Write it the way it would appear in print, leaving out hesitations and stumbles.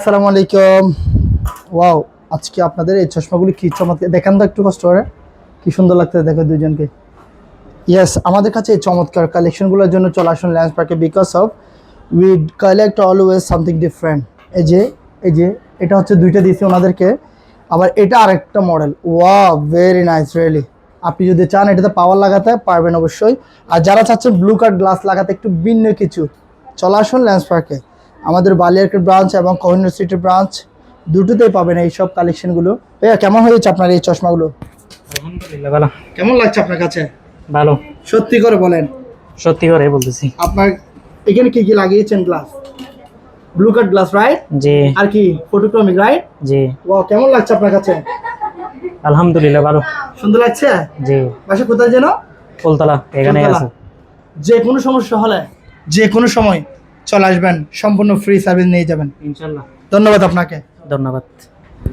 আসসালামু আলাইকুম। ওয়াও, আজকে আপনাদের এই চশমাগুলি কি চমৎকার, দেখেন তো একটু কষ্ট করে, কি সুন্দর লাগতেছে দেখো দুইজনকে। ইয়েস, আমাদের কাছে এই চমৎকার কালেকশনগুলোর জন্য চলে আসুন ল্যান্স পার্কে, because of we collect always something different. এই যে এটা হচ্ছে দুইটা দিয়েছি ওনাদেরকে, আবার এটা আরেকটা model. Wow, very nice really. আপনি যদি চান এটাতে পাওয়ার লাগাতে পারবেন অবশ্যই, আর যারা চাচ্ছেন ব্লু কার্ড গ্লাস লাগাতে একটু ভিন্ন কিছু, চলে আসুন ল্যান্স পার্কে। আমাদের বালিয়ারকেট ব্রাঞ্চ এবং কোহিনূর সিটি ব্রাঞ্চ দুটোতেই পাবেন এইসব কালেকশনগুলো। ভাইয়া, কেমন হয়েছে আপনার এই চশমাগুলো? আলহামদুলিল্লাহ ভালো। কেমন লাগছে আপনার কাছে? ভালো, সত্যি করে বলেন, সত্যি করে বলতেছি। আপনার এখানে কি কি লাগিয়েছেন? Glass, blue card glass, right? জি আর কি ফটোক্রমিক, রাইট? জি, ওয়াও, কেমন লাগছে আপনার কাছে? আলহামদুলিল্লাহ ভালো। সুন্দর লাগছে? জি, বাসা কোথায় যেন? ফুলতলা, এখানে ফুলতলা। আছে। যে কোনো সমস্যা হলে যে কোনো সময় চলে আসবেন, সম্পূর্ণ ফ্রি সার্ভিস নিয়ে যাবেন। ইনশাল্লাহ। ধন্যবাদ আপনাকে। ধন্যবাদ।